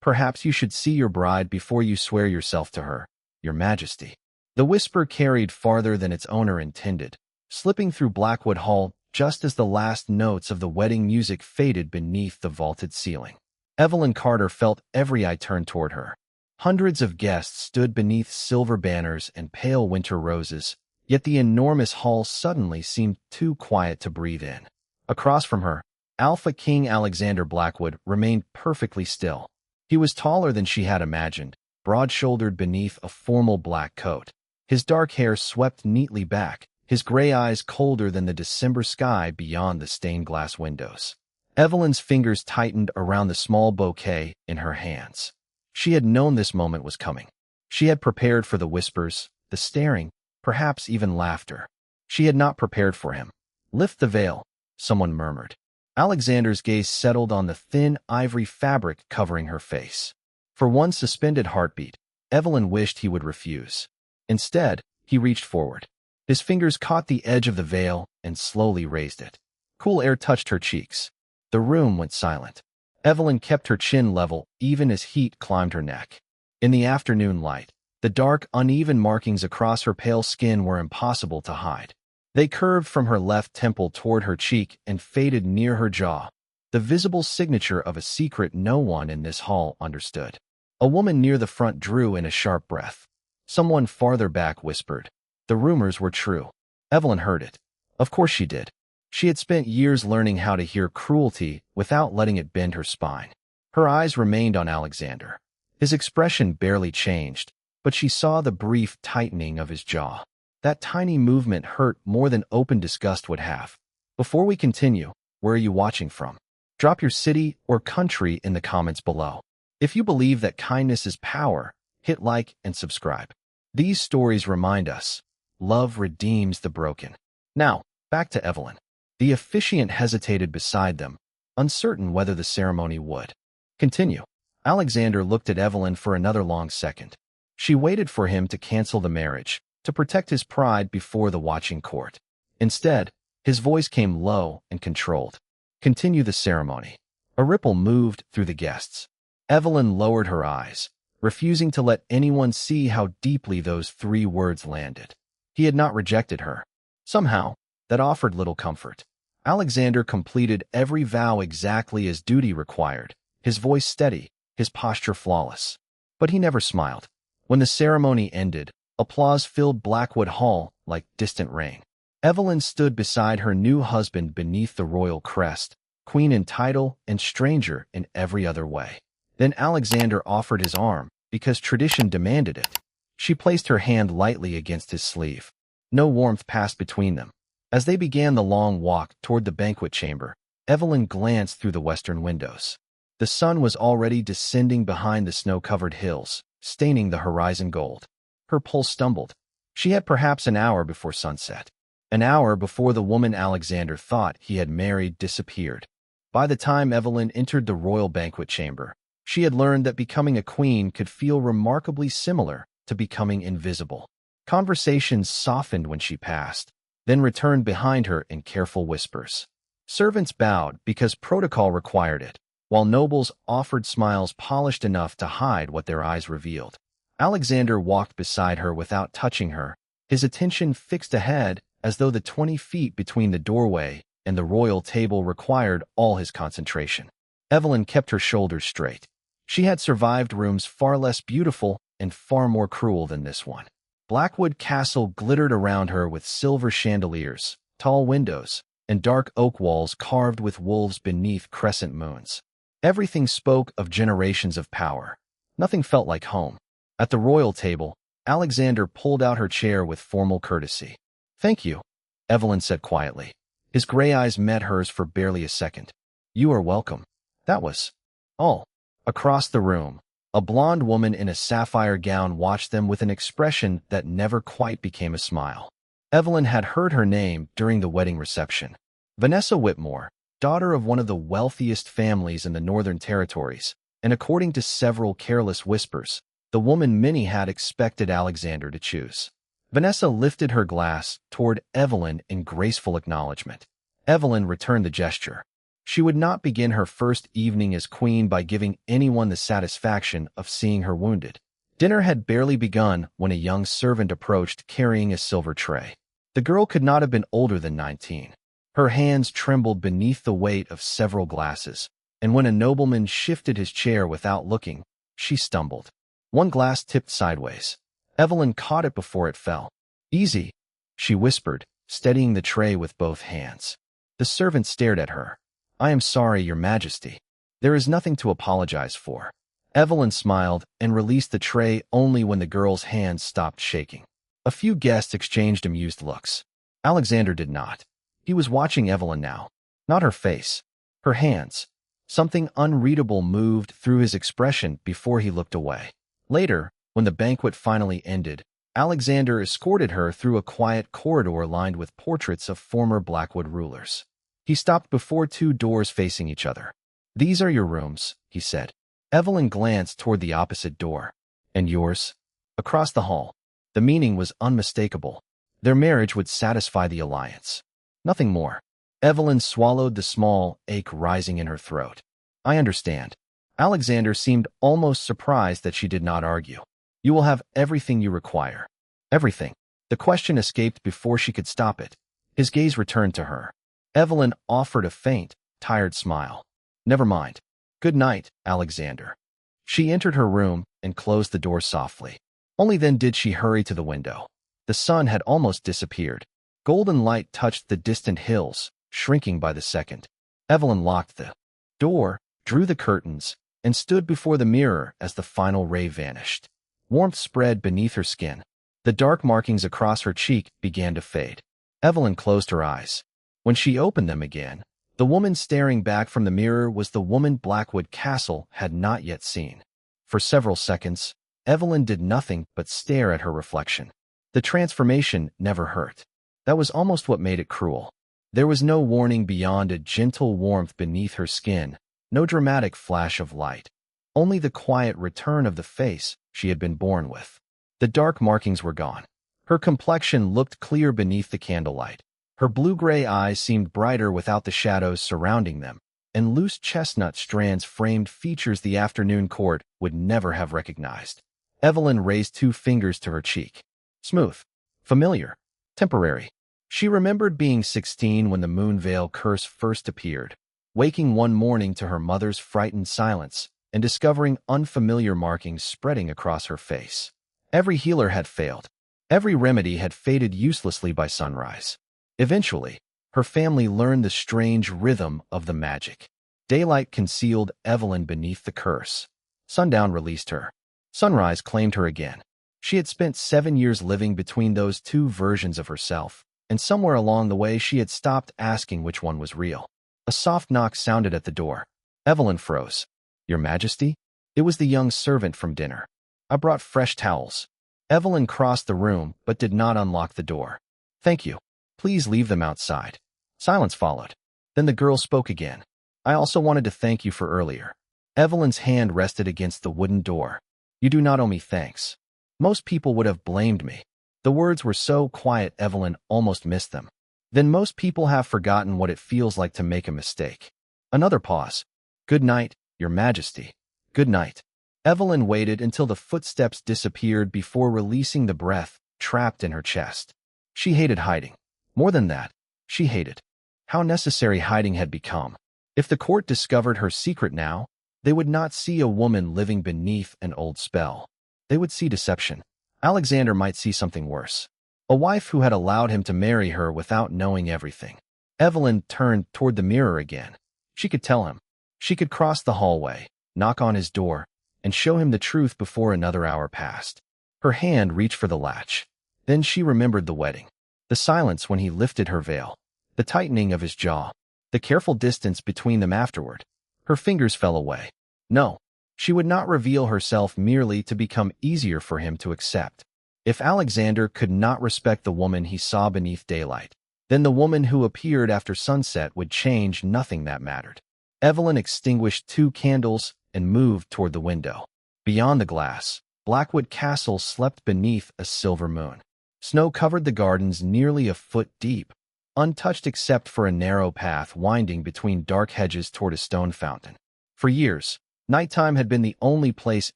Perhaps you should see your bride before you swear yourself to her, Your Majesty." The whisper carried farther than its owner intended, slipping through Blackwood Hall just as the last notes of the wedding music faded beneath the vaulted ceiling. Evelyn Carter felt every eye turn toward her. Hundreds of guests stood beneath silver banners and pale winter roses, yet the enormous hall suddenly seemed too quiet to breathe in. Across from her, Alpha King Alexander Blackwood remained perfectly still. He was taller than she had imagined, broad-shouldered beneath a formal black coat. His dark hair swept neatly back, his gray eyes colder than the December sky beyond the stained-glass windows. Evelyn's fingers tightened around the small bouquet in her hands. She had known this moment was coming. She had prepared for the whispers, the staring, perhaps even laughter. She had not prepared for him. "Lift the veil," someone murmured. Alexander's gaze settled on the thin ivory fabric covering her face. For one suspended heartbeat, Evelyn wished he would refuse. Instead, he reached forward. His fingers caught the edge of the veil and slowly raised it. Cool air touched her cheeks. The room went silent. Evelyn kept her chin level even as heat climbed her neck. In the afternoon light, the dark, uneven markings across her pale skin were impossible to hide. They curved from her left temple toward her cheek and faded near her jaw, the visible signature of a secret no one in this hall understood. A woman near the front drew in a sharp breath. Someone farther back whispered. The rumors were true. Evelyn heard it. Of course she did. She had spent years learning how to hear cruelty without letting it bend her spine. Her eyes remained on Alexander. His expression barely changed, but she saw the brief tightening of his jaw. That tiny movement hurt more than open disgust would have. Before we continue, where are you watching from? Drop your city or country in the comments below. If you believe that kindness is power, hit like and subscribe. These stories remind us, love redeems the broken. Now, back to Evelyn. The officiant hesitated beside them, uncertain whether the ceremony would continue. Alexander looked at Evelyn for another long second. She waited for him to cancel the marriage, to protect his pride before the watching court. Instead, his voice came low and controlled. "Continue the ceremony." A ripple moved through the guests. Evelyn lowered her eyes, refusing to let anyone see how deeply those 3 words landed. He had not rejected her. Somehow, that offered little comfort. Alexander completed every vow exactly as duty required, his voice steady, his posture flawless. But he never smiled. When the ceremony ended, applause filled Blackwood Hall like distant rain. Evelyn stood beside her new husband beneath the royal crest, queen in title and stranger in every other way. Then Alexander offered his arm, because tradition demanded it. She placed her hand lightly against his sleeve. No warmth passed between them. As they began the long walk toward the banquet chamber, Evelyn glanced through the western windows. The sun was already descending behind the snow-covered hills, staining the horizon gold. Her pulse stumbled. She had perhaps an hour before sunset. An hour before the woman Alexander thought he had married disappeared. By the time Evelyn entered the royal banquet chamber, she had learned that becoming a queen could feel remarkably similar to becoming invisible. Conversations softened when she passed, then returned behind her in careful whispers. Servants bowed because protocol required it, while nobles offered smiles polished enough to hide what their eyes revealed. Alexander walked beside her without touching her, his attention fixed ahead as though the 20 feet between the doorway and the royal table required all his concentration. Evelyn kept her shoulders straight. She had survived rooms far less beautiful and far more cruel than this one. Blackwood Castle glittered around her with silver chandeliers, tall windows, and dark oak walls carved with wolves beneath crescent moons. Everything spoke of generations of power. Nothing felt like home. At the royal table, Alexander pulled out her chair with formal courtesy. "Thank you," Evelyn said quietly. His gray eyes met hers for barely a second. "You are welcome." That was all. Across the room, a blonde woman in a sapphire gown watched them with an expression that never quite became a smile. Evelyn had heard her name during the wedding reception. Vanessa Whitmore, daughter of one of the wealthiest families in the Northern Territories, and according to several careless whispers, the woman many had expected Alexander to choose. Vanessa lifted her glass toward Evelyn in graceful acknowledgement. Evelyn returned the gesture. She would not begin her first evening as queen by giving anyone the satisfaction of seeing her wounded. Dinner had barely begun when a young servant approached carrying a silver tray. The girl could not have been older than 19. Her hands trembled beneath the weight of several glasses, and when a nobleman shifted his chair without looking, she stumbled. One glass tipped sideways. Evelyn caught it before it fell. "Easy," she whispered, steadying the tray with both hands. The servant stared at her. "I am sorry, Your Majesty. There is nothing to apologize for." Evelyn smiled and released the tray only when the girl's hands stopped shaking. A few guests exchanged amused looks. Alexander did not. He was watching Evelyn now. Not her face. Her hands. Something unreadable moved through his expression before he looked away. Later, when the banquet finally ended, Alexander escorted her through a quiet corridor lined with portraits of former Blackwood rulers. He stopped before two doors facing each other. "These are your rooms," he said. Evelyn glanced toward the opposite door. "And yours?" Across the hall. The meaning was unmistakable. Their marriage would satisfy the alliance. Nothing more. Evelyn swallowed the small ache rising in her throat. "I understand." Alexander seemed almost surprised that she did not argue. "You will have everything you require." Everything. The question escaped before she could stop it. His gaze returned to her. Evelyn offered a faint, tired smile. "Never mind. Good night, Alexander." She entered her room and closed the door softly. Only then did she hurry to the window. The sun had almost disappeared. Golden light touched the distant hills, shrinking by the second. Evelyn locked the door, drew the curtains, and stood before the mirror as the final ray vanished. Warmth spread beneath her skin. The dark markings across her cheek began to fade. Evelyn closed her eyes. When she opened them again, the woman staring back from the mirror was the woman Blackwood Castle had not yet seen. For several seconds, Evelyn did nothing but stare at her reflection. The transformation never hurt. That was almost what made it cruel. There was no warning beyond a gentle warmth beneath her skin, no dramatic flash of light. Only the quiet return of the face she had been born with. The dark markings were gone. Her complexion looked clear beneath the candlelight. Her blue-gray eyes seemed brighter without the shadows surrounding them, and loose chestnut strands framed features the afternoon court would never have recognized. Evelyn raised two fingers to her cheek. Smooth. Familiar. Temporary. She remembered being 16 when the Moonveil curse first appeared, waking one morning to her mother's frightened silence and discovering unfamiliar markings spreading across her face. Every healer had failed. Every remedy had faded uselessly by sunrise. Eventually, her family learned the strange rhythm of the magic. Daylight concealed Evelyn beneath the curse. Sundown released her. Sunrise claimed her again. She had spent 7 years living between those two versions of herself, and somewhere along the way she had stopped asking which one was real. A soft knock sounded at the door. Evelyn froze. "Your Majesty?" It was the young servant from dinner. "I brought fresh towels." Evelyn crossed the room but did not unlock the door. "Thank you. Please leave them outside." Silence followed. Then the girl spoke again. "I also wanted to thank you for earlier." Evelyn's hand rested against the wooden door. "You do not owe me thanks. Most people would have blamed me." The words were so quiet Evelyn almost missed them. "Then most people have forgotten what it feels like to make a mistake." Another pause. "Good night, Your Majesty." "Good night." Evelyn waited until the footsteps disappeared before releasing the breath trapped in her chest. She hated hiding. More than that, she hated how necessary hiding had become. If the court discovered her secret now, they would not see a woman living beneath an old spell. They would see deception. Alexander might see something worse. A wife who had allowed him to marry her without knowing everything. Evelyn turned toward the mirror again. She could tell him. She could cross the hallway, knock on his door, and show him the truth before another hour passed. Her hand reached for the latch. Then she remembered the wedding. The silence when he lifted her veil. The tightening of his jaw. The careful distance between them afterward. Her fingers fell away. No, she would not reveal herself merely to become easier for him to accept. If Alexander could not respect the woman he saw beneath daylight, then the woman who appeared after sunset would change nothing that mattered. Evelyn extinguished 2 candles and moved toward the window. Beyond the glass, Blackwood Castle slept beneath a silver moon. Snow covered the gardens nearly a foot deep. untouched except for a narrow path winding between dark hedges toward a stone fountain. For years, nighttime had been the only place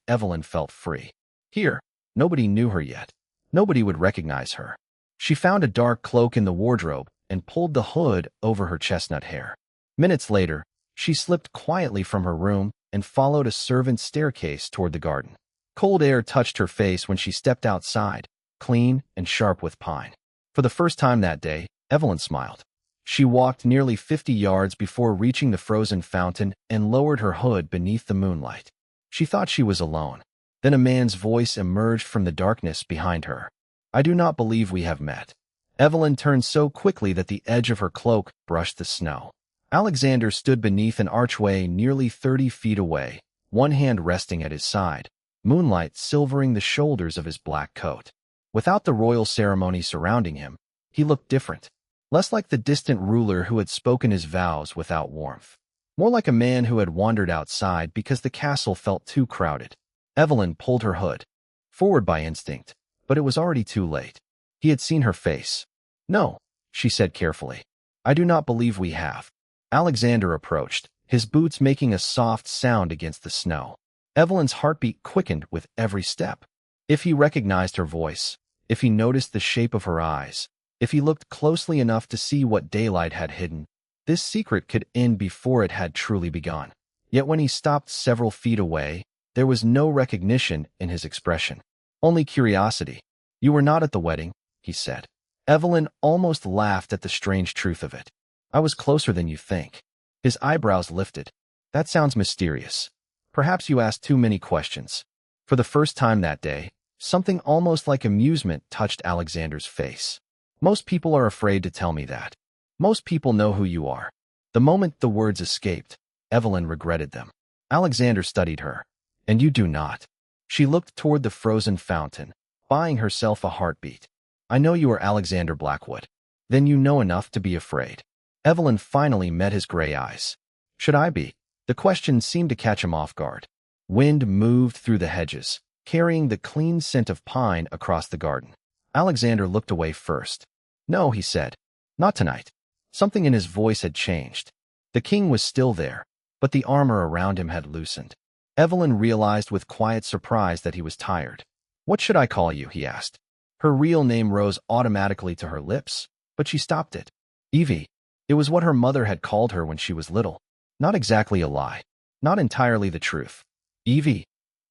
Evelyn felt free. Here, nobody knew her yet. Nobody would recognize her. She found a dark cloak in the wardrobe and pulled the hood over her chestnut hair. Minutes later, she slipped quietly from her room and followed a servant's staircase toward the garden. Cold air touched her face when she stepped outside, clean and sharp with pine. For the first time that day, Evelyn smiled. She walked nearly 50 yards before reaching the frozen fountain and lowered her hood beneath the moonlight. She thought she was alone. Then a man's voice emerged from the darkness behind her. "I do not believe we have met." Evelyn turned so quickly that the edge of her cloak brushed the snow. Alexander stood beneath an archway nearly 30 feet away, one hand resting at his side, moonlight silvering the shoulders of his black coat. Without the royal ceremony surrounding him, he looked different. Less like the distant ruler who had spoken his vows without warmth. More like a man who had wandered outside because the castle felt too crowded. Evelyn pulled her hood forward by instinct, but it was already too late. He had seen her face. "No," she said carefully. "I do not believe we have." Alexander approached, his boots making a soft sound against the snow. Evelyn's heartbeat quickened with every step. If he recognized her voice, if he noticed the shape of her eyes, if he looked closely enough to see what daylight had hidden, this secret could end before it had truly begun. Yet when he stopped several feet away, there was no recognition in his expression. Only curiosity. "You were not at the wedding," he said. Evelyn almost laughed at the strange truth of it. "I was closer than you think." His eyebrows lifted. "That sounds mysterious. Perhaps you asked too many questions." For the first time that day, something almost like amusement touched Alexander's face. "Most people are afraid to tell me that. Most people know who you are." The moment the words escaped, Evelyn regretted them. Alexander studied her. "And you do not." She looked toward the frozen fountain, buying herself a heartbeat. "I know you are Alexander Blackwood. Then you know enough to be afraid." Evelyn finally met his gray eyes. "Should I be?" The question seemed to catch him off guard. Wind moved through the hedges, carrying the clean scent of pine across the garden. Alexander looked away first. "No," he said. "Not tonight." Something in his voice had changed. The king was still there, but the armor around him had loosened. Evelyn realized with quiet surprise that he was tired. "What should I call you?" he asked. Her real name rose automatically to her lips, but she stopped it. Evie. It was what her mother had called her when she was little. Not exactly a lie. Not entirely the truth. "Evie,"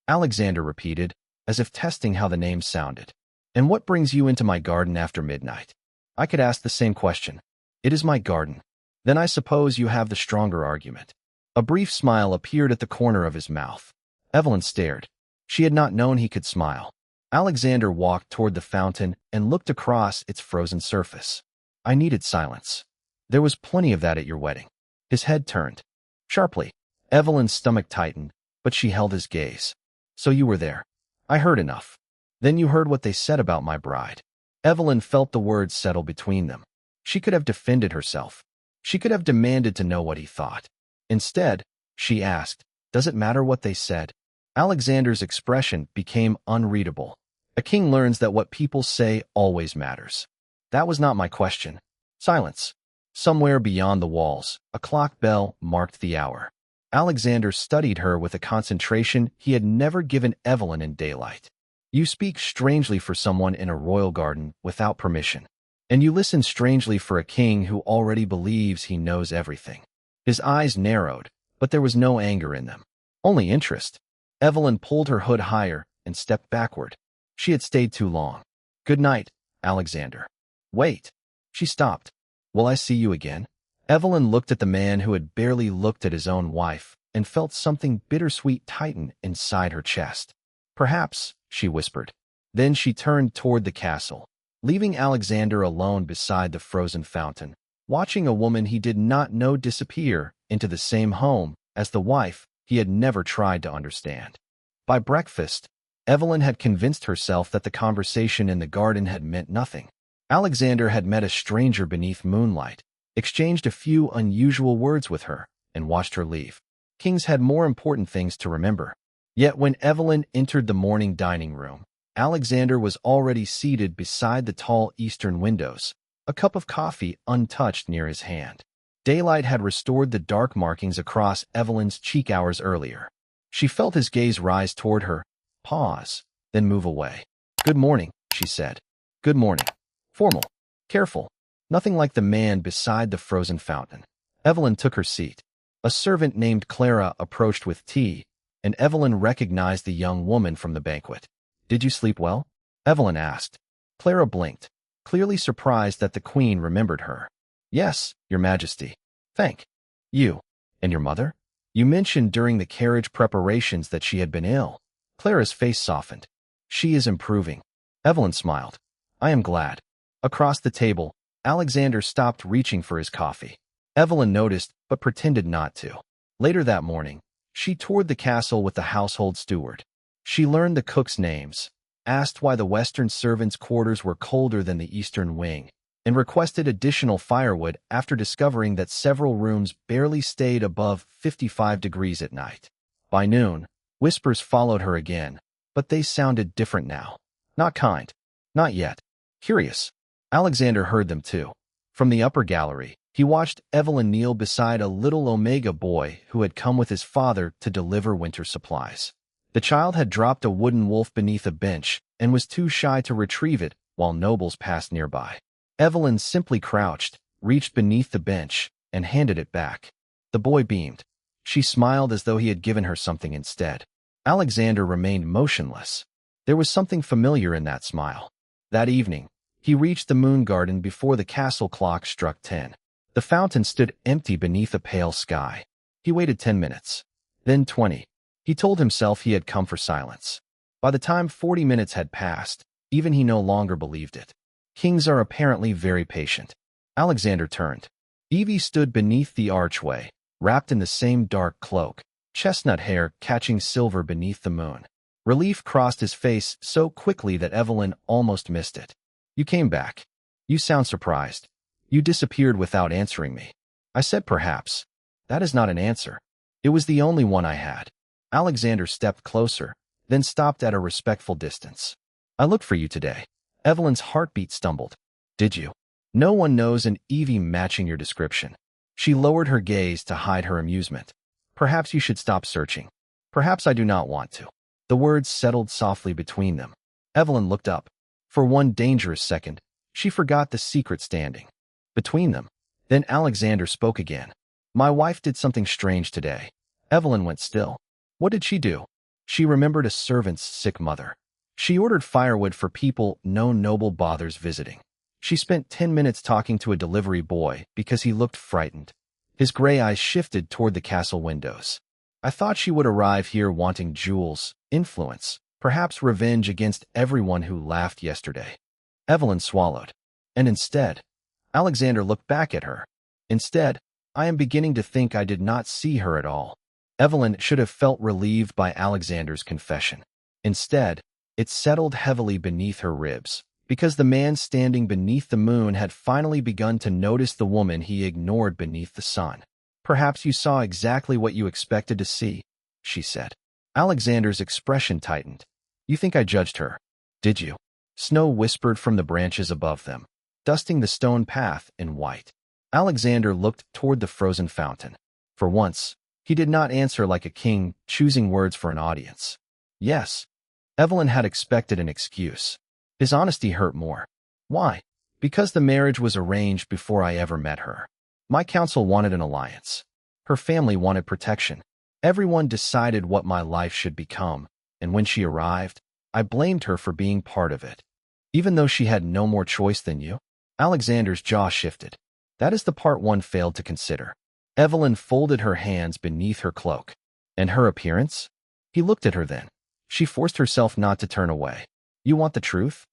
Alexander repeated, as if testing how the name sounded. "And what brings you into my garden after midnight?" "I could ask the same question." "It is my garden." "Then I suppose you have the stronger argument." A brief smile appeared at the corner of his mouth. Evelyn stared. She had not known he could smile. Alexander walked toward the fountain and looked across its frozen surface. "I needed silence. There was plenty of that at your wedding." His head turned. Sharply, Evelyn's stomach tightened, but she held his gaze. "So you were there." "I heard enough." "Then you heard what they said about my bride." Evelyn felt the words settle between them. She could have defended herself. She could have demanded to know what he thought. Instead, she asked, "Does it matter what they said?" Alexander's expression became unreadable. A king learns that what people say always matters. "That was not my question." Silence. Somewhere beyond the walls, a clock bell marked the hour. Alexander studied her with a concentration he had never given Evelyn in daylight. "You speak strangely for someone in a royal garden without permission. And you listen strangely for a king who already believes he knows everything." His eyes narrowed, but there was no anger in them. Only interest. Evelyn pulled her hood higher and stepped backward. She had stayed too long. "Good night, Alexander." "Wait." She stopped. "Will I see you again?" Evelyn looked at the man who had barely looked at his own wife and felt something bittersweet tighten inside her chest. "Perhaps," she whispered. Then she turned toward the castle, leaving Alexander alone beside the frozen fountain, watching a woman he did not know disappear into the same home as the wife he had never tried to understand. By breakfast, Evelyn had convinced herself that the conversation in the garden had meant nothing. Alexander had met a stranger beneath moonlight, exchanged a few unusual words with her, and watched her leave. Kings had more important things to remember. Yet when Evelyn entered the morning dining room, Alexander was already seated beside the tall eastern windows, a cup of coffee untouched near his hand. Daylight had restored the dark markings across Evelyn's cheek hours earlier. She felt his gaze rise toward her, pause, then move away. "Good morning," she said. "Good morning." Formal, careful, nothing like the man beside the frozen fountain. Evelyn took her seat. A servant named Clara approached with tea, and Evelyn recognized the young woman from the banquet. "Did you sleep well?" Evelyn asked. Clara blinked, clearly surprised that the queen remembered her. "Yes, Your Majesty." "Thank you. And your mother? You mentioned during the carriage preparations that she had been ill." Clara's face softened. "She is improving." Evelyn smiled. "I am glad." Across the table, Alexander stopped reaching for his coffee. Evelyn noticed, but pretended not to. Later that morning, she toured the castle with the household steward. She learned the cooks' names, asked why the western servants' quarters were colder than the eastern wing, and requested additional firewood after discovering that several rooms barely stayed above 55 degrees at night. By noon, whispers followed her again, but they sounded different now. Not kind. Not yet. Curious. Alexander heard them too. From the upper gallery, he watched Evelyn kneel beside a little Omega boy who had come with his father to deliver winter supplies. The child had dropped a wooden wolf beneath a bench and was too shy to retrieve it while nobles passed nearby. Evelyn simply crouched, reached beneath the bench, and handed it back. The boy beamed. She smiled as though he had given her something instead. Alexander remained motionless. There was something familiar in that smile. That evening, he reached the moon garden before the castle clock struck 10. The fountain stood empty beneath a pale sky. He waited 10 minutes. Then 20. He told himself he had come for silence. By the time 40 minutes had passed, even he no longer believed it. Kings are apparently very patient. Alexander turned. Evie stood beneath the archway, wrapped in the same dark cloak, chestnut hair catching silver beneath the moon. Relief crossed his face so quickly that Evelyn almost missed it. "You came back. You sound surprised. You disappeared without answering me." I said perhaps. That is not an answer. It was the only one I had. Alexander stepped closer, then stopped at a respectful distance. "I looked for you today." Evelyn's heartbeat stumbled. "Did you?" "No one knows an Evie matching your description." She lowered her gaze to hide her amusement. "Perhaps you should stop searching." "Perhaps I do not want to." The words settled softly between them. Evelyn looked up. For one dangerous second, she forgot the secret standing between them. Then Alexander spoke again. "My wife did something strange today." Evelyn went still. "What did she do?" She remembered a servant's sick mother. She ordered firewood for people no noble bothers visiting. She spent 10 minutes talking to a delivery boy because he looked frightened. His gray eyes shifted toward the castle windows. "I thought she would arrive here wanting jewels, influence, perhaps revenge against everyone who laughed yesterday." Evelyn swallowed. "And instead," Alexander looked back at her. "Instead, I am beginning to think I did not see her at all." Evelyn should have felt relieved by Alexander's confession. Instead, it settled heavily beneath her ribs, because the man standing beneath the moon had finally begun to notice the woman he ignored beneath the sun. "Perhaps you saw exactly what you expected to see," she said. Alexander's expression tightened. "You think I judged her, did you?" Snow whispered from the branches above them, dusting the stone path in white. Alexander looked toward the frozen fountain. For once, he did not answer like a king choosing words for an audience. "Yes." Evelyn had expected an excuse. His honesty hurt more. "Why?" "Because the marriage was arranged before I ever met her. My council wanted an alliance. Her family wanted protection. Everyone decided what my life should become, and when she arrived, I blamed her for being part of it." "Even though she had no more choice than you?" Alexander's jaw shifted. "That is the part one failed to consider." Evelyn folded her hands beneath her cloak. "And her appearance?" He looked at her then. She forced herself not to turn away. "You want the truth?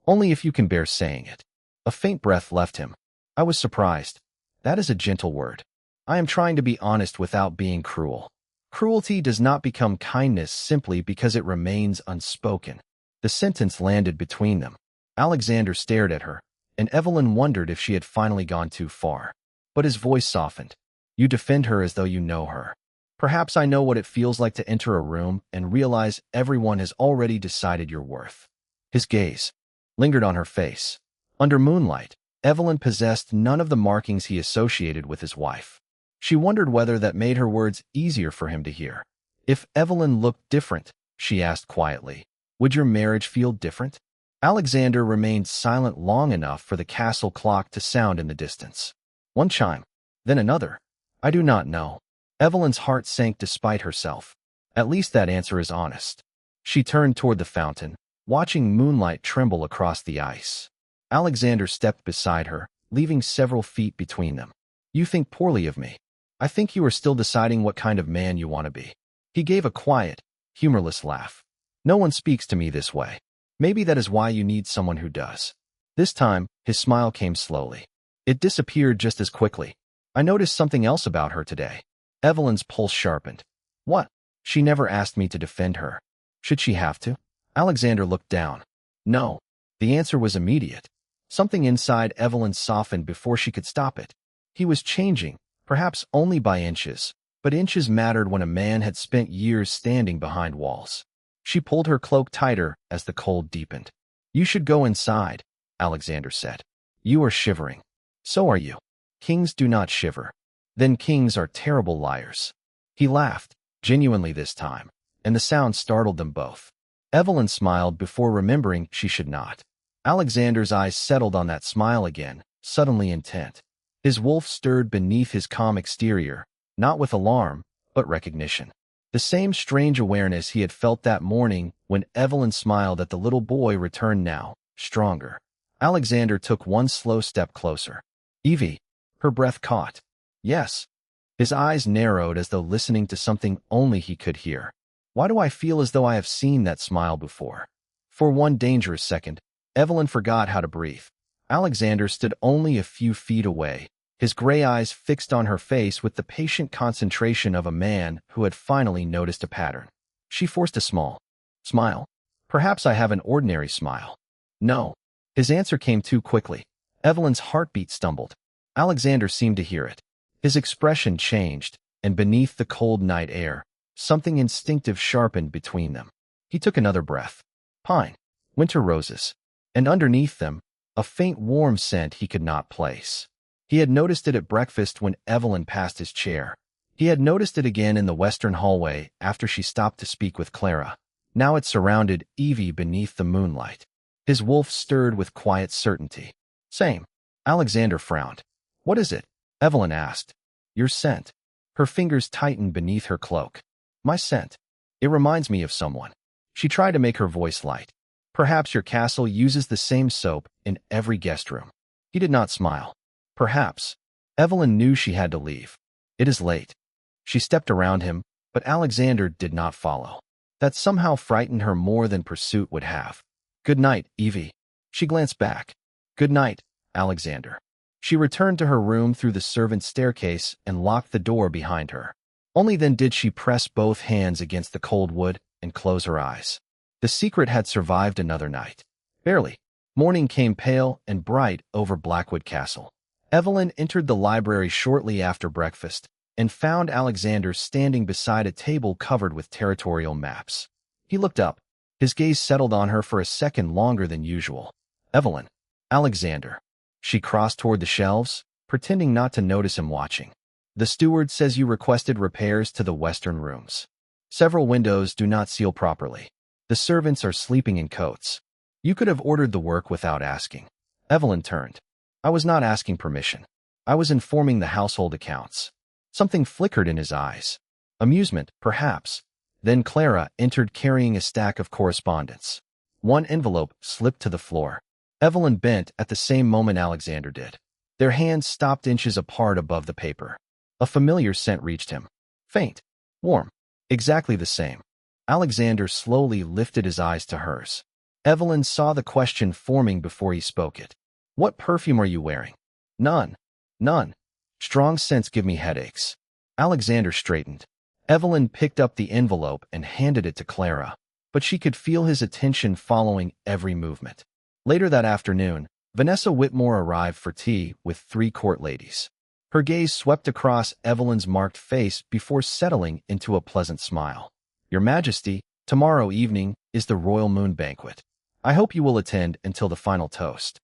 Only if you can bear saying it." A faint breath left him. "I was surprised." "That is a gentle word. I am trying to be honest without being cruel." Cruelty does not become kindness simply because it remains unspoken. The sentence landed between them. Alexander stared at her, and Evelyn wondered if she had finally gone too far. But his voice softened. "You defend her as though you know her. Perhaps I know what it feels like to enter a room and realize everyone has already decided your worth." His gaze lingered on her face. Under moonlight, Evelyn possessed none of the markings he associated with his wife. She wondered whether that made her words easier for him to hear. If Evelyn looked different, she asked quietly, would your marriage feel different? Alexander remained silent long enough for the castle clock to sound in the distance. One chime, then another. I do not know. Evelyn's heart sank despite herself. At least that answer is honest. She turned toward the fountain, watching moonlight tremble across the ice. Alexander stepped beside her, leaving several feet between them. You think poorly of me. I think you are still deciding what kind of man you want to be. He gave a quiet, humorless laugh. No one speaks to me this way. Maybe that is why you need someone who does. This time, his smile came slowly. It disappeared just as quickly. I noticed something else about her today. Evelyn's pulse sharpened. What? She never asked me to defend her. Should she have to? Alexander looked down. No. The answer was immediate. Something inside Evelyn softened before she could stop it. He was changing, perhaps only by inches, but inches mattered when a man had spent years standing behind walls. She pulled her cloak tighter as the cold deepened. You should go inside, Alexander said. You are shivering. So are you. Kings do not shiver. Then kings are terrible liars. He laughed, genuinely this time, and the sound startled them both. Evelyn smiled before remembering she should not. Alexander's eyes settled on that smile again, suddenly intent. His wolf stirred beneath his calm exterior, not with alarm, but recognition. The same strange awareness he had felt that morning when Evelyn smiled at the little boy returned now, stronger. Alexander took one slow step closer. Evie. Her breath caught. Yes. His eyes narrowed as though listening to something only he could hear. Why do I feel as though I have seen that smile before? For one dangerous second, Evelyn forgot how to breathe. Alexander stood only a few feet away, his gray eyes fixed on her face with the patient concentration of a man who had finally noticed a pattern. She forced a small smile. Perhaps I have an ordinary smile. No. His answer came too quickly. Evelyn's heartbeat stumbled. Alexander seemed to hear it. His expression changed, and beneath the cold night air, something instinctive sharpened between them. He took another breath. Pine. Winter roses. And underneath them, a faint warm scent he could not place. He had noticed it at breakfast when Evelyn passed his chair. He had noticed it again in the western hallway after she stopped to speak with Clara. Now it surrounded Evie beneath the moonlight. His wolf stirred with quiet certainty. Same. Alexander frowned. What is it? Evelyn asked. Your scent. Her fingers tightened beneath her cloak. My scent. It reminds me of someone. She tried to make her voice light. Perhaps your castle uses the same soap in every guest room. He did not smile. Perhaps. Evelyn knew she had to leave. It is late. She stepped around him, but Alexander did not follow. That somehow frightened her more than pursuit would have. Good night, Evie. She glanced back. Good night, Alexander. She returned to her room through the servant's staircase and locked the door behind her. Only then did she press both hands against the cold wood and close her eyes. The secret had survived another night. Barely. Morning came pale and bright over Blackwood Castle. Evelyn entered the library shortly after breakfast and found Alexander standing beside a table covered with territorial maps. He looked up. His gaze settled on her for a second longer than usual. Evelyn. Alexander. She crossed toward the shelves, pretending not to notice him watching. The steward says you requested repairs to the western rooms. Several windows do not seal properly. The servants are sleeping in coats. You could have ordered the work without asking. Evelyn turned. I was not asking permission. I was informing the household accounts. Something flickered in his eyes. Amusement, perhaps. Then Clara entered carrying a stack of correspondence. One envelope slipped to the floor. Evelyn bent at the same moment Alexander did. Their hands stopped inches apart above the paper. A familiar scent reached him. Faint. Warm. Exactly the same. Alexander slowly lifted his eyes to hers. Evelyn saw the question forming before he spoke it. What perfume are you wearing? None. None. Strong scents give me headaches. Alexander straightened. Evelyn picked up the envelope and handed it to Clara, but she could feel his attention following every movement. Later that afternoon, Vanessa Whitmore arrived for tea with 3 court ladies. Her gaze swept across Evelyn's marked face before settling into a pleasant smile. Your Majesty, tomorrow evening is the Royal Moon Banquet. I hope you will attend until the final toast.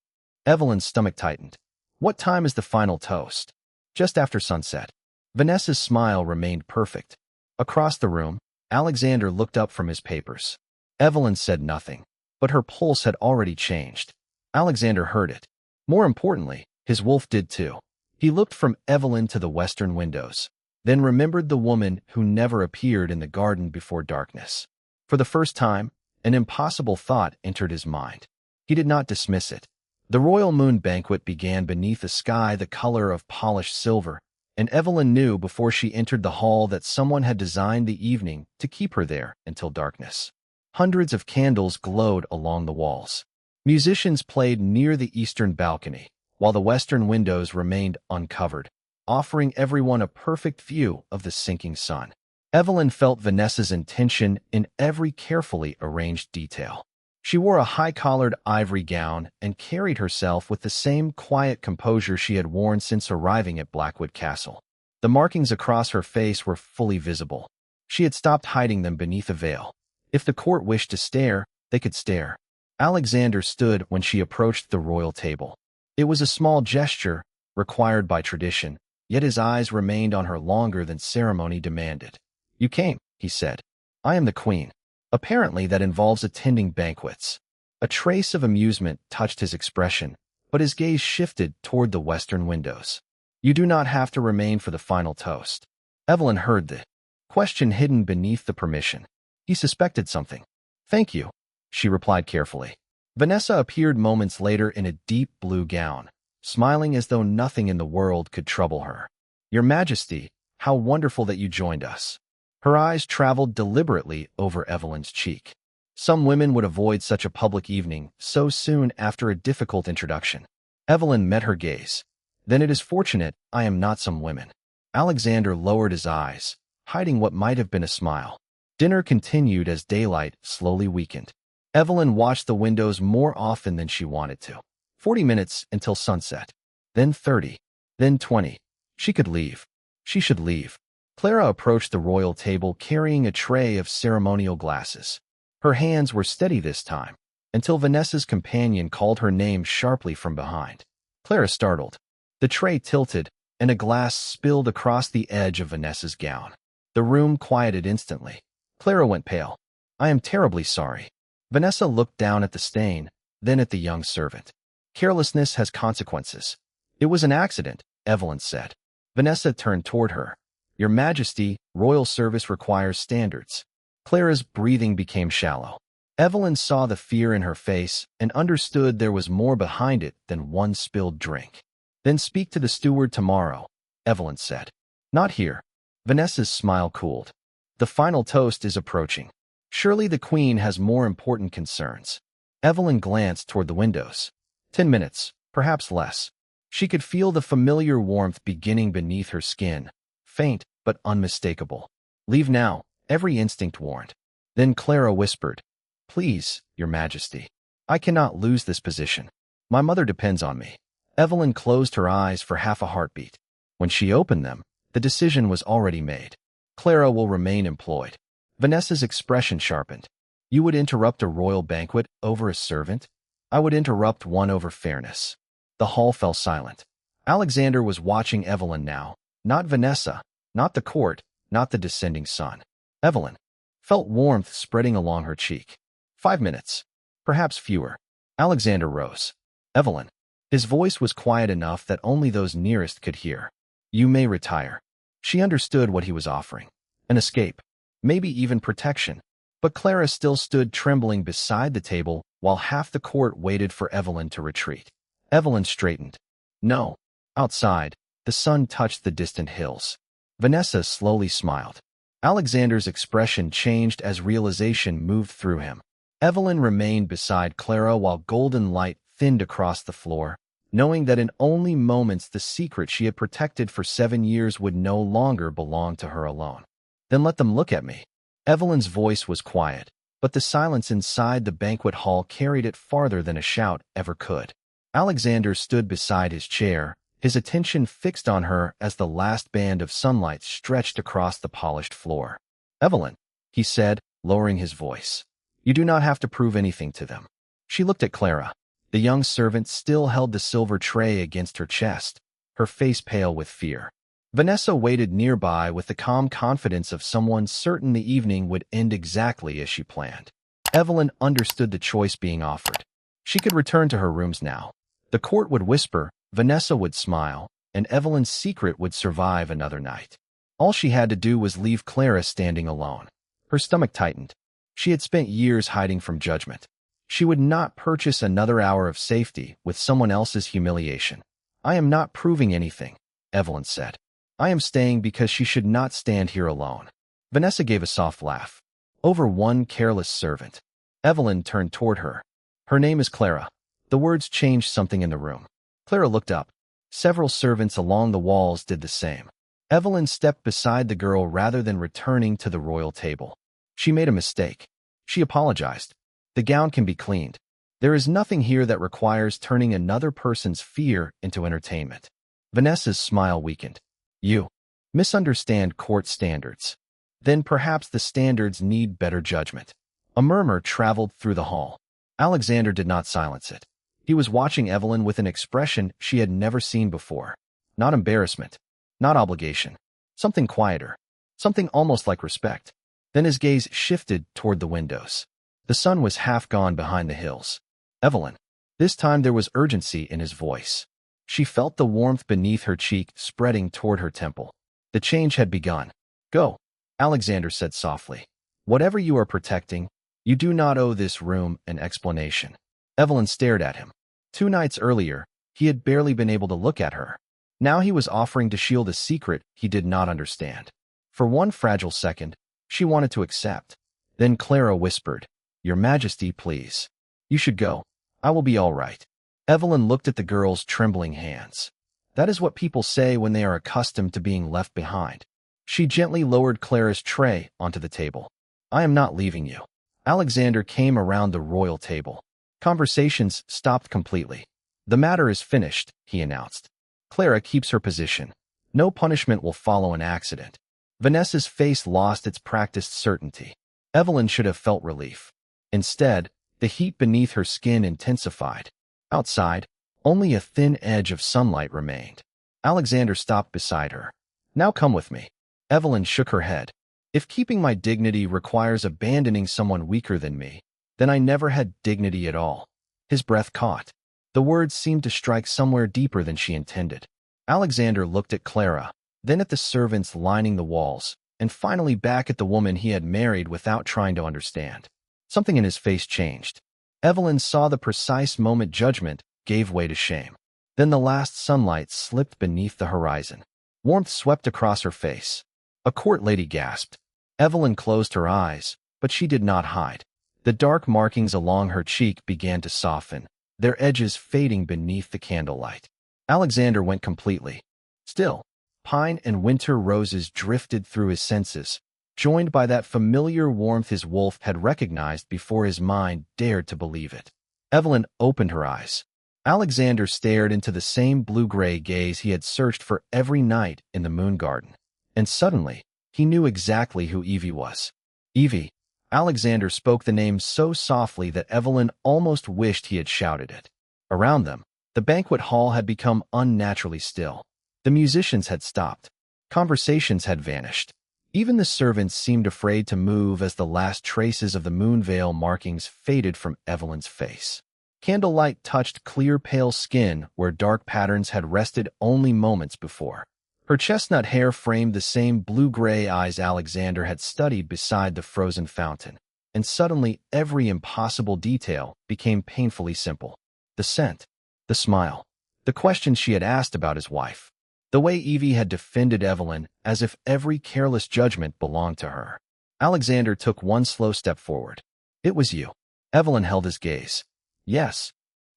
Evelyn's stomach tightened. What time is the final toast? Just after sunset. Vanessa's smile remained perfect. Across the room, Alexander looked up from his papers. Evelyn said nothing, but her pulse had already changed. Alexander heard it. More importantly, his wolf did too. He looked from Evelyn to the western windows, then remembered the woman who never appeared in the garden before darkness. For the first time, an impossible thought entered his mind. He did not dismiss it. The royal moon banquet began beneath a sky the color of polished silver, and Evelyn knew before she entered the hall that someone had designed the evening to keep her there until darkness. Hundreds of candles glowed along the walls. Musicians played near the eastern balcony, while the western windows remained uncovered, offering everyone a perfect view of the sinking sun. Evelyn felt Vanessa's intention in every carefully arranged detail. She wore a high-collared ivory gown and carried herself with the same quiet composure she had worn since arriving at Blackwood Castle. The markings across her face were fully visible. She had stopped hiding them beneath a veil. If the court wished to stare, they could stare. Alexander stood when she approached the royal table. It was a small gesture, required by tradition, yet his eyes remained on her longer than ceremony demanded. "You came," he said. "I am the queen." Apparently that involves attending banquets. A trace of amusement touched his expression, but his gaze shifted toward the western windows. "You do not have to remain for the final toast." Evelyn heard the question hidden beneath the permission. He suspected something. "Thank you," she replied carefully. Vanessa appeared moments later in a deep blue gown, smiling as though nothing in the world could trouble her. "Your Majesty, how wonderful that you joined us." Her eyes traveled deliberately over Evelyn's cheek. Some women would avoid such a public evening so soon after a difficult introduction. Evelyn met her gaze. "Then it is fortunate I am not some women." Alexander lowered his eyes, hiding what might have been a smile. Dinner continued as daylight slowly weakened. Evelyn watched the windows more often than she wanted to. 40 minutes until sunset. Then 30. Then 20. She could leave. She should leave. Clara approached the royal table carrying a tray of ceremonial glasses. Her hands were steady this time, until Vanessa's companion called her name sharply from behind. Clara startled. The tray tilted, and a glass spilled across the edge of Vanessa's gown. The room quieted instantly. Clara went pale. "I am terribly sorry." Vanessa looked down at the stain, then at the young servant. "Carelessness has consequences." "It was an accident," Evelyn said. Vanessa turned toward her. "Your Majesty, royal service requires standards." Clara's breathing became shallow. Evelyn saw the fear in her face and understood there was more behind it than one spilled drink. "Then speak to the steward tomorrow," Evelyn said. "Not here." Vanessa's smile cooled. "The final toast is approaching. Surely the queen has more important concerns." Evelyn glanced toward the windows. 10 minutes, perhaps less. She could feel the familiar warmth beginning beneath her skin. Faint, but unmistakable. "Leave now," every instinct warned. Then Clara whispered, "Please, Your Majesty. I cannot lose this position. My mother depends on me." Evelyn closed her eyes for half a heartbeat. When she opened them, the decision was already made. Clara will remain employed. Vanessa's expression sharpened. "You would interrupt a royal banquet over a servant?" "I would interrupt one over fairness." The hall fell silent. Alexander was watching Evelyn now. Not Vanessa, not the court, not the descending sun. Evelyn felt warmth spreading along her cheek. 5 minutes. Perhaps fewer. Alexander rose. "Evelyn." His voice was quiet enough that only those nearest could hear. "You may retire." She understood what he was offering. An escape. Maybe even protection. But Clara still stood trembling beside the table while half the court waited for Evelyn to retreat. Evelyn straightened. "No." Outside, the sun touched the distant hills. Vanessa slowly smiled. Alexander's expression changed as realization moved through him. Evelyn remained beside Clara while golden light thinned across the floor, knowing that in only moments the secret she had protected for 7 years would no longer belong to her alone. "Then let them look at me." Evelyn's voice was quiet, but the silence inside the banquet hall carried it farther than a shout ever could. Alexander stood beside his chair, his attention fixed on her as the last band of sunlight stretched across the polished floor. "Evelyn," he said, lowering his voice, "you do not have to prove anything to them." She looked at Clara. The young servant still held the silver tray against her chest, her face pale with fear. Vanessa waited nearby with the calm confidence of someone certain the evening would end exactly as she planned. Evelyn understood the choice being offered. She could return to her rooms now. The court would whisper, Vanessa would smile, and Evelyn's secret would survive another night. All she had to do was leave Clara standing alone. Her stomach tightened. She had spent years hiding from judgment. She would not purchase another hour of safety with someone else's humiliation. I am not proving anything, Evelyn said. I am staying because she should not stand here alone. Vanessa gave a soft laugh. Over one careless servant. Evelyn turned toward her. Her name is Clara. The words changed something in the room. Clara looked up. Several servants along the walls did the same. Evelyn stepped beside the girl rather than returning to the royal table. She made a mistake. She apologized. The gown can be cleaned. There is nothing here that requires turning another person's fear into entertainment. Vanessa's smile weakened. You misunderstand court standards. Then perhaps the standards need better judgment. A murmur traveled through the hall. Alexander did not silence it. He was watching Evelyn with an expression she had never seen before. Not embarrassment. Not obligation. Something quieter. Something almost like respect. Then his gaze shifted toward the windows. The sun was half gone behind the hills. Evelyn. This time there was urgency in his voice. She felt the warmth beneath her cheek spreading toward her temple. The change had begun. Go, Alexander said softly. Whatever you are protecting, you do not owe this room an explanation. Evelyn stared at him. 2 nights earlier, he had barely been able to look at her. Now he was offering to shield a secret he did not understand. For one fragile second, she wanted to accept. Then Clara whispered, Your Majesty, please. You should go. I will be all right. Evelyn looked at the girl's trembling hands. That is what people say when they are accustomed to being left behind. She gently lowered Clara's tray onto the table. I am not leaving you. Alexander came around the royal table. Conversations stopped completely. The matter is finished, he announced. Clara keeps her position. No punishment will follow an accident. Vanessa's face lost its practiced certainty. Evelyn should have felt relief. Instead, the heat beneath her skin intensified. Outside, only a thin edge of sunlight remained. Alexander stopped beside her. Now come with me. Evelyn shook her head. If keeping my dignity requires abandoning someone weaker than me, then I never had dignity at all. His breath caught. The words seemed to strike somewhere deeper than she intended. Alexander looked at Clara, then at the servants lining the walls, and finally back at the woman he had married without trying to understand. Something in his face changed. Evelyn saw the precise moment judgment gave way to shame. Then the last sunlight slipped beneath the horizon. Warmth swept across her face. A court lady gasped. Evelyn closed her eyes, but she did not hide. The dark markings along her cheek began to soften, their edges fading beneath the candlelight. Alexander went completely still. Pine and winter roses drifted through his senses, joined by that familiar warmth his wolf had recognized before his mind dared to believe it. Evelyn opened her eyes. Alexander stared into the same blue-gray gaze he had searched for every night in the moon garden. And suddenly, he knew exactly who Evie was. Evie. Alexander spoke the name so softly that Evelyn almost wished he had shouted it. Around them, the banquet hall had become unnaturally still. The musicians had stopped. Conversations had vanished. Even the servants seemed afraid to move as the last traces of the moon veil markings faded from Evelyn's face. Candlelight touched clear pale skin where dark patterns had rested only moments before. Her chestnut hair framed the same blue-gray eyes Alexander had studied beside the frozen fountain, and suddenly every impossible detail became painfully simple. The scent, the smile, the questions she had asked about his wife, the way Evie had defended Evelyn as if every careless judgment belonged to her. Alexander took one slow step forward. It was you. Evelyn held his gaze. Yes.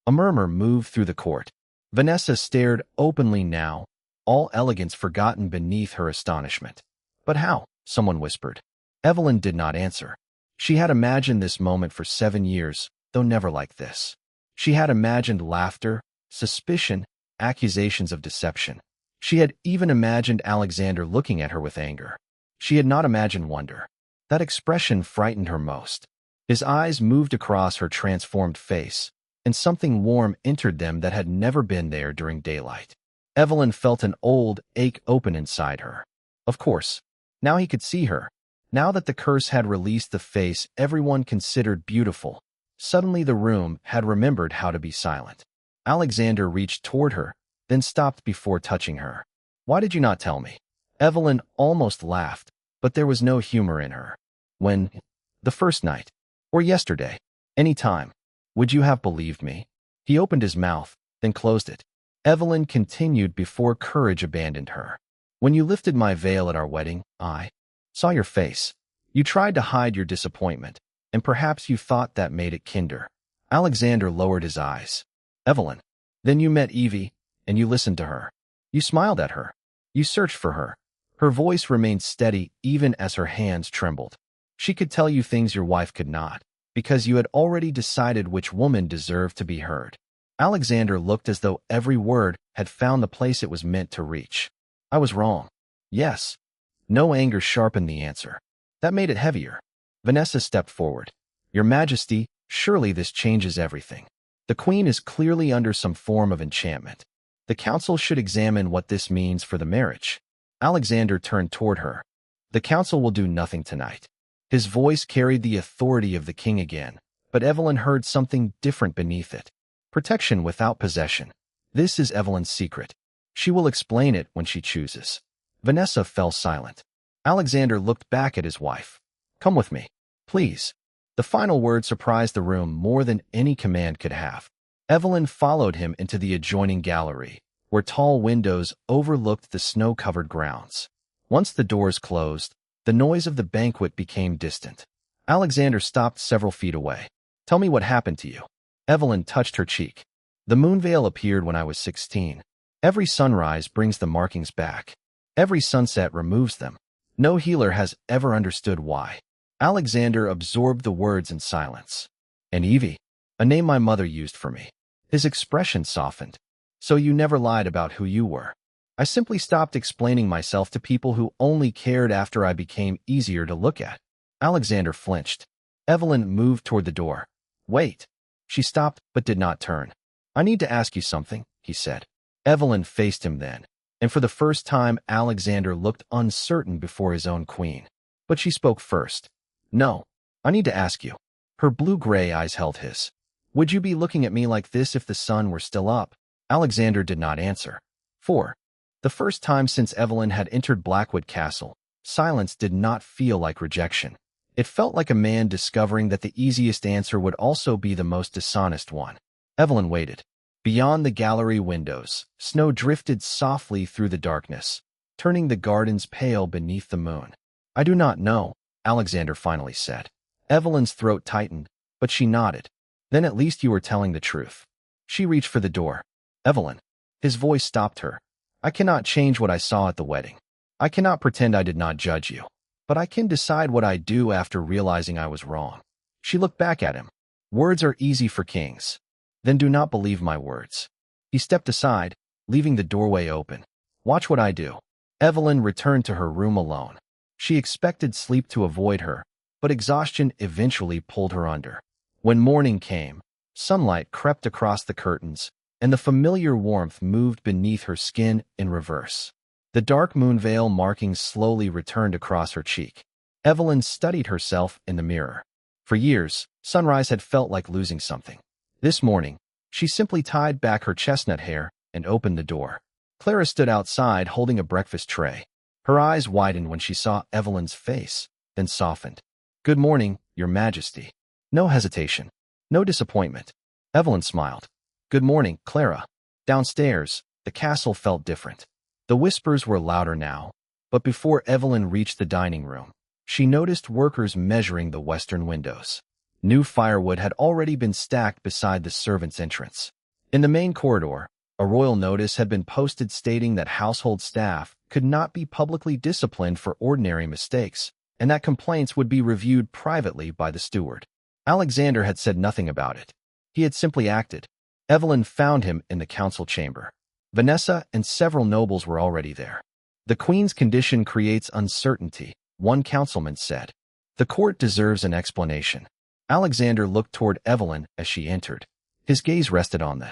A murmur moved through the court. Vanessa stared openly now, all elegance forgotten beneath her astonishment. But how? Someone whispered. Evelyn did not answer. She had imagined this moment for 7 years, though never like this. She had imagined laughter, suspicion, accusations of deception. She had even imagined Alexander looking at her with anger. She had not imagined wonder. That expression frightened her most. His eyes moved across her transformed face, and something warm entered them that had never been there during daylight. Evelyn felt an old ache open inside her. Of course, now he could see her. Now that the curse had released the face everyone considered beautiful, suddenly the room had remembered how to be silent. Alexander reached toward her, then stopped before touching her. "Why did you not tell me?" Evelyn almost laughed, but there was no humor in her. "When? The first night? Or yesterday? Any time. Would you have believed me?" He opened his mouth, then closed it. Evelyn continued before courage abandoned her. "When you lifted my veil at our wedding, I saw your face. You tried to hide your disappointment, and perhaps you thought that made it kinder." Alexander lowered his eyes. "Evelyn, then you met Evie, and you listened to her. You smiled at her. You searched for her." Her voice remained steady even as her hands trembled. "She could tell you things your wife could not, because you had already decided which woman deserved to be heard." Alexander looked as though every word had found the place it was meant to reach. "I was wrong." "Yes." No anger sharpened the answer. That made it heavier. Vanessa stepped forward. "Your Majesty, surely this changes everything. The Queen is clearly under some form of enchantment. The Council should examine what this means for the marriage." Alexander turned toward her. "The Council will do nothing tonight." His voice carried the authority of the king again, but Evelyn heard something different beneath it. Protection without possession. This is Evelyn's secret. She will explain it when she chooses. Vanessa fell silent. Alexander looked back at his wife. "Come with me, please." The final word surprised the room more than any command could have. Evelyn followed him into the adjoining gallery, where tall windows overlooked the snow-covered grounds. Once the doors closed, the noise of the banquet became distant. Alexander stopped several feet away. "Tell me what happened to you." Evelyn touched her cheek. "The moonveil appeared when I was 16. Every sunrise brings the markings back. Every sunset removes them. No healer has ever understood why." Alexander absorbed the words in silence. "And Evie, a name my mother used for me." His expression softened. "So you never lied about who you were." "I simply stopped explaining myself to people who only cared after I became easier to look at." Alexander flinched. Evelyn moved toward the door. "Wait." She stopped but did not turn. "I need to ask you something," he said. Evelyn faced him then, and for the first time Alexander looked uncertain before his own queen. But she spoke first. "No, I need to ask you." Her blue-gray eyes held his. "Would you be looking at me like this if the sun were still up?" Alexander did not answer. For the first time since Evelyn had entered Blackwood Castle, silence did not feel like rejection. It felt like a man discovering that the easiest answer would also be the most dishonest one. Evelyn waited. Beyond the gallery windows, snow drifted softly through the darkness, turning the gardens pale beneath the moon. "I do not know," Alexander finally said. Evelyn's throat tightened, but she nodded. "Then at least you were telling the truth." She reached for the door. "Evelyn." His voice stopped her. "I cannot change what I saw at the wedding. I cannot pretend I did not judge you. But I can decide what I do after realizing I was wrong." She looked back at him. "Words are easy for kings. Then do not believe my words." He stepped aside, leaving the doorway open. "Watch what I do." Evelyn returned to her room alone. She expected sleep to avoid her, but exhaustion eventually pulled her under. When morning came, sunlight crept across the curtains, and the familiar warmth moved beneath her skin in reverse. The dark moonveil markings slowly returned across her cheek. Evelyn studied herself in the mirror. For years, sunrise had felt like losing something. This morning, she simply tied back her chestnut hair and opened the door. Clara stood outside holding a breakfast tray. Her eyes widened when she saw Evelyn's face, then softened. "Good morning, Your Majesty." No hesitation. No disappointment. Evelyn smiled. "Good morning, Clara." Downstairs, the castle felt different. The whispers were louder now, but before Evelyn reached the dining room, she noticed workers measuring the western windows. New firewood had already been stacked beside the servants' entrance. In the main corridor, a royal notice had been posted stating that household staff could not be publicly disciplined for ordinary mistakes, and that complaints would be reviewed privately by the steward. Alexander had said nothing about it. He had simply acted. Evelyn found him in the council chamber. Vanessa and several nobles were already there. "The Queen's condition creates uncertainty," one councilman said. "The court deserves an explanation." Alexander looked toward Evelyn as she entered. His gaze rested on the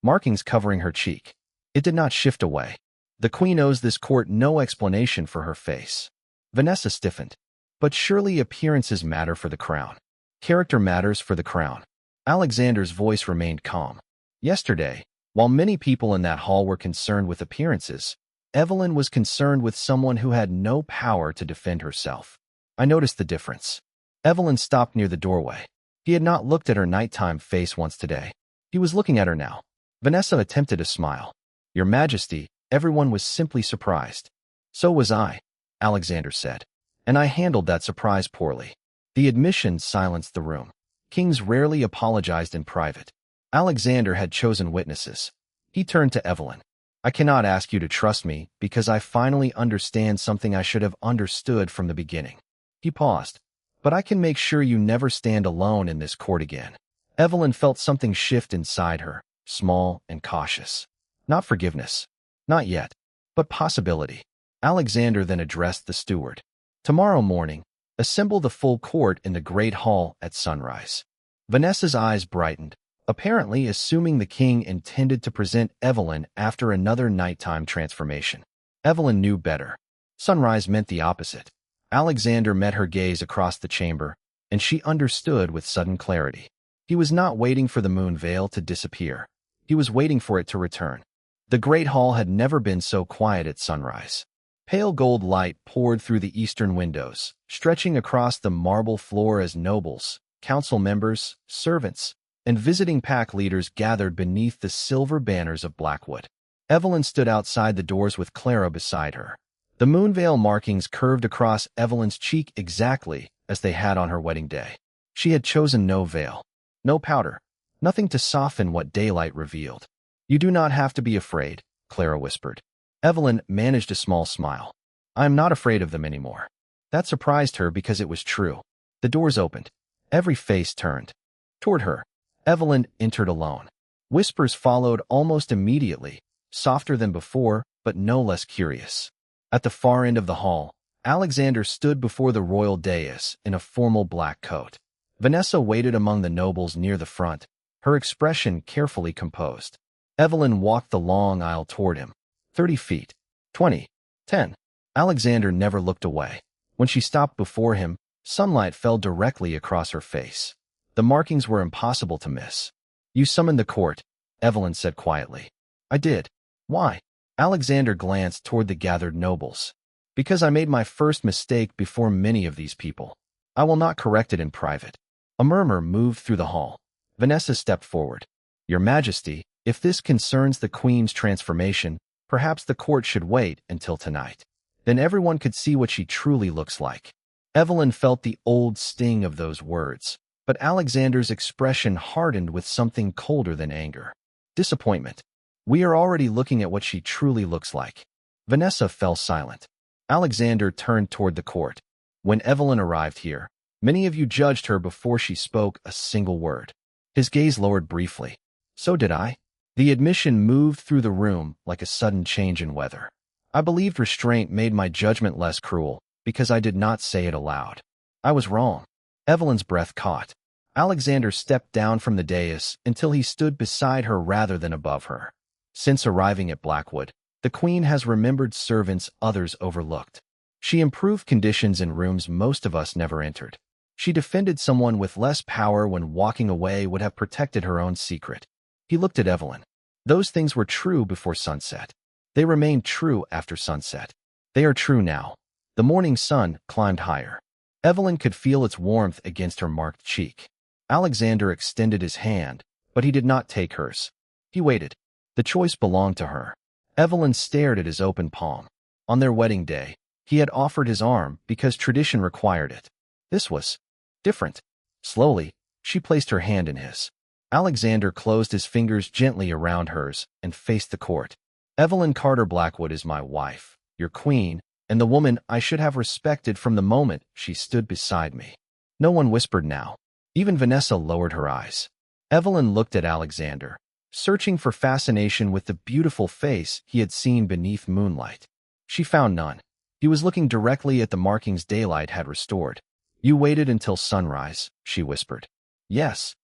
markings covering her cheek. It did not shift away. The queen owes this court no explanation for her face. Vanessa stiffened. But surely appearances matter for the crown. Character matters for the crown. Alexander's voice remained calm. Yesterday, while many people in that hall were concerned with appearances, Evelyn was concerned with someone who had no power to defend herself. I noticed the difference. Evelyn stopped near the doorway. He had not looked at her nighttime face once today. He was looking at her now. Vanessa attempted a smile. Your Majesty, everyone was simply surprised. So was I, Alexander said. And I handled that surprise poorly. The admission silenced the room. Kings rarely apologized in private. Alexander had chosen witnesses. He turned to Evelyn. I cannot ask you to trust me because I finally understand something I should have understood from the beginning. He paused. But I can make sure you never stand alone in this court again. Evelyn felt something shift inside her, small and cautious. Not forgiveness. Not yet. But possibility. Alexander then addressed the steward. Tomorrow morning, assemble the full court in the great hall at sunrise. Vanessa's eyes brightened, apparently assuming the king intended to present Evelyn after another nighttime transformation. Evelyn knew better. Sunrise meant the opposite. Alexander met her gaze across the chamber, and she understood with sudden clarity. He was not waiting for the moon veil to disappear. He was waiting for it to return. The great hall had never been so quiet at sunrise. Pale gold light poured through the eastern windows, stretching across the marble floor as nobles, council members, servants, and visiting pack leaders gathered beneath the silver banners of Blackwood. Evelyn stood outside the doors with Clara beside her. The moonveil markings curved across Evelyn's cheek exactly as they had on her wedding day. She had chosen no veil, no powder, nothing to soften what daylight revealed. You do not have to be afraid, Clara whispered. Evelyn managed a small smile. I am not afraid of them anymore. That surprised her because it was true. The doors opened. Every face turned toward her. Evelyn entered alone. Whispers followed almost immediately, softer than before, but no less curious. At the far end of the hall, Alexander stood before the royal dais in a formal black coat. Vanessa waited among the nobles near the front, her expression carefully composed. Evelyn walked the long aisle toward him. 30 feet. 20. 10. Alexander never looked away. When she stopped before him, sunlight fell directly across her face. The markings were impossible to miss. You summoned the court, Evelyn said quietly. I did. Why? Alexander glanced toward the gathered nobles. Because I made my first mistake before many of these people. I will not correct it in private. A murmur moved through the hall. Vanessa stepped forward. Your Majesty, if this concerns the Queen's transformation, perhaps the court should wait until tonight. Then everyone could see what she truly looks like. Evelyn felt the old sting of those words, but Alexander's expression hardened with something colder than anger. Disappointment. We are already looking at what she truly looks like. Vanessa fell silent. Alexander turned toward the court. When Evelyn arrived here, many of you judged her before she spoke a single word. His gaze lowered briefly. So did I. The admission moved through the room like a sudden change in weather. I believed restraint made my judgment less cruel because I did not say it aloud. I was wrong. Evelyn's breath caught. Alexander stepped down from the dais until he stood beside her rather than above her. Since arriving at Blackwood, the Queen has remembered servants others overlooked. She improved conditions in rooms most of us never entered. She defended someone with less power when walking away would have protected her own secret. He looked at Evelyn. Those things were true before sunset. They remained true after sunset. They are true now. The morning sun climbed higher. Evelyn could feel its warmth against her marked cheek. Alexander extended his hand, but he did not take hers. He waited. The choice belonged to her. Evelyn stared at his open palm. On their wedding day, he had offered his arm because tradition required it. This was different. Slowly, she placed her hand in his. Alexander closed his fingers gently around hers and faced the court. Evelyn Carter Blackwood is my wife, your queen, and the woman I should have respected from the moment she stood beside me. No one whispered now. Even Vanessa lowered her eyes. Evelyn looked at Alexander, searching for fascination with the beautiful face he had seen beneath moonlight. She found none. He was looking directly at the markings daylight had restored. You waited until sunrise, she whispered. Yes.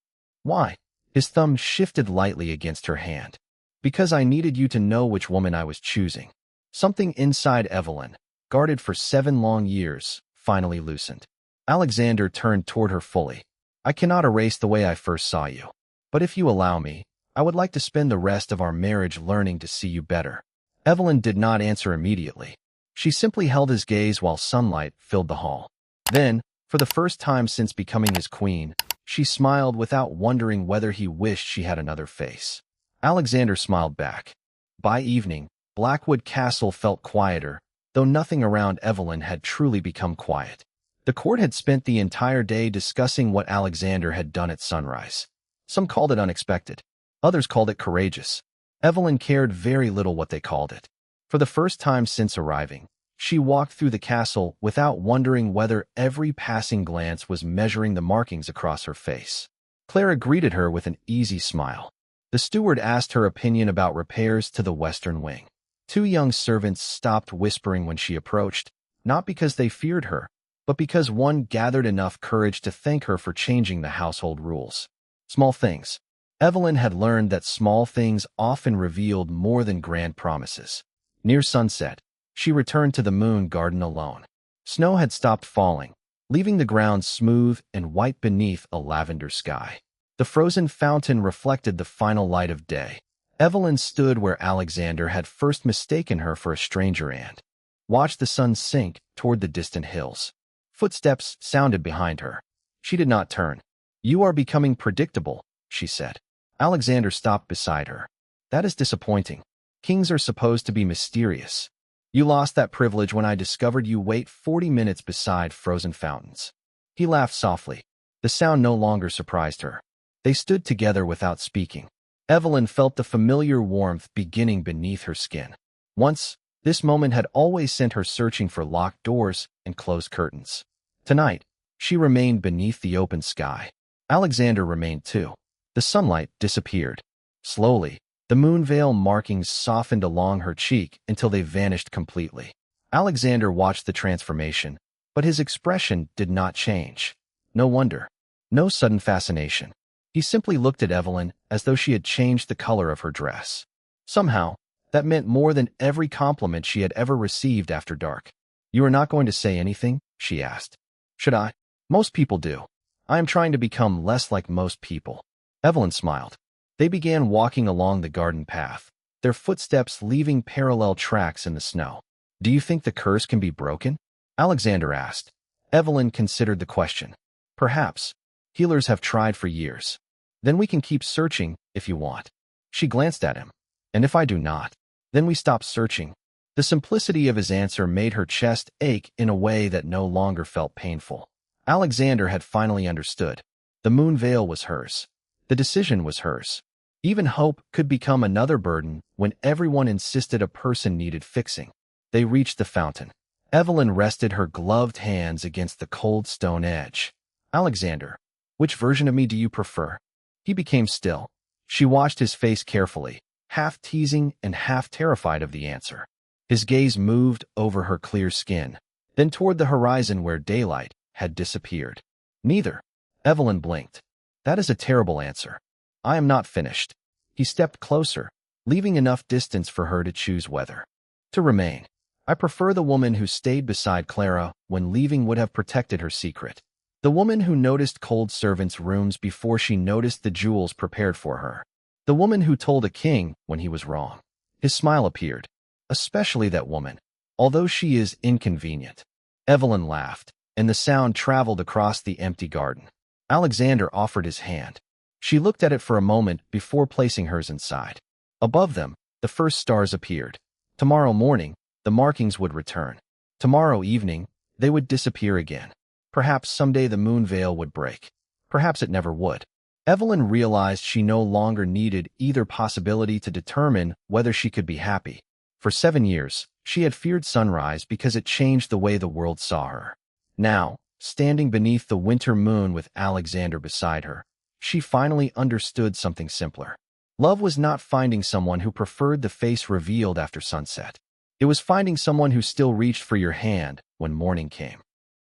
Why? His thumb shifted lightly against her hand. Because I needed you to know which woman I was choosing. Something inside Evelyn, guarded for 7 long years, finally loosened. Alexander turned toward her fully. I cannot erase the way I first saw you. But if you allow me, I would like to spend the rest of our marriage learning to see you better. Evelyn did not answer immediately. She simply held his gaze while sunlight filled the hall. Then, for the first time since becoming his queen, she smiled without wondering whether he wished she had another face. Alexander smiled back. By evening, Blackwood Castle felt quieter, though nothing around Evelyn had truly become quiet. The court had spent the entire day discussing what Alexander had done at sunrise. Some called it unexpected. Others called it courageous. Evelyn cared very little what they called it. For the first time since arriving, she walked through the castle without wondering whether every passing glance was measuring the markings across her face. Clara greeted her with an easy smile. The steward asked her opinion about repairs to the western wing. 2 young servants stopped whispering when she approached, not because they feared her, but because one gathered enough courage to thank her for changing the household rules. Small things. Evelyn had learned that small things often revealed more than grand promises. Near sunset, she returned to the moon garden alone. Snow had stopped falling, leaving the ground smooth and white beneath a lavender sky. The frozen fountain reflected the final light of day. Evelyn stood where Alexander had first mistaken her for a stranger and watched the sun sink toward the distant hills. Footsteps sounded behind her. She did not turn. You are becoming predictable, she said. Alexander stopped beside her. That is disappointing. Kings are supposed to be mysterious. You lost that privilege when I discovered you wait 40 minutes beside frozen fountains. He laughed softly. The sound no longer surprised her. They stood together without speaking. Evelyn felt the familiar warmth beginning beneath her skin. Once, this moment had always sent her searching for locked doors and closed curtains. Tonight, she remained beneath the open sky. Alexander remained too. The sunlight disappeared. Slowly, the moon veil markings softened along her cheek until they vanished completely. Alexander watched the transformation, but his expression did not change. No wonder. No sudden fascination. He simply looked at Evelyn as though she had changed the color of her dress. Somehow, that meant more than every compliment she had ever received after dark. You are not going to say anything? She asked. Should I? Most people do. I am trying to become less like most people. Evelyn smiled. They began walking along the garden path, their footsteps leaving parallel tracks in the snow. Do you think the curse can be broken? Alexander asked. Evelyn considered the question. Perhaps. Healers have tried for years. Then we can keep searching, if you want. She glanced at him. And if I do not? Then we stop searching. The simplicity of his answer made her chest ache in a way that no longer felt painful. Alexander had finally understood. The moon veil was hers. The decision was hers. Even hope could become another burden when everyone insisted a person needed fixing. They reached the fountain. Evelyn rested her gloved hands against the cold stone edge. Alexander, which version of me do you prefer? He became still. She watched his face carefully, half teasing and half terrified of the answer. His gaze moved over her clear skin, then toward the horizon where daylight had disappeared. Neither. Evelyn blinked. That is a terrible answer. I am not finished. He stepped closer, leaving enough distance for her to choose whether to remain. I prefer the woman who stayed beside Clara when leaving would have protected her secret. The woman who noticed cold servants' rooms before she noticed the jewels prepared for her. The woman who told a king when he was wrong. His smile appeared. Especially that woman, although she is inconvenient. Evelyn laughed, and the sound traveled across the empty garden. Alexander offered his hand. She looked at it for a moment before placing hers inside. Above them, the first stars appeared. Tomorrow morning, the markings would return. Tomorrow evening, they would disappear again. Perhaps someday the moon veil would break. Perhaps it never would. Evelyn realized she no longer needed either possibility to determine whether she could be happy. For 7 years, she had feared sunrise because it changed the way the world saw her. Now, standing beneath the winter moon with Alexander beside her, she finally understood something simpler. Love was not finding someone who preferred the face revealed after sunset. It was finding someone who still reached for your hand when morning came.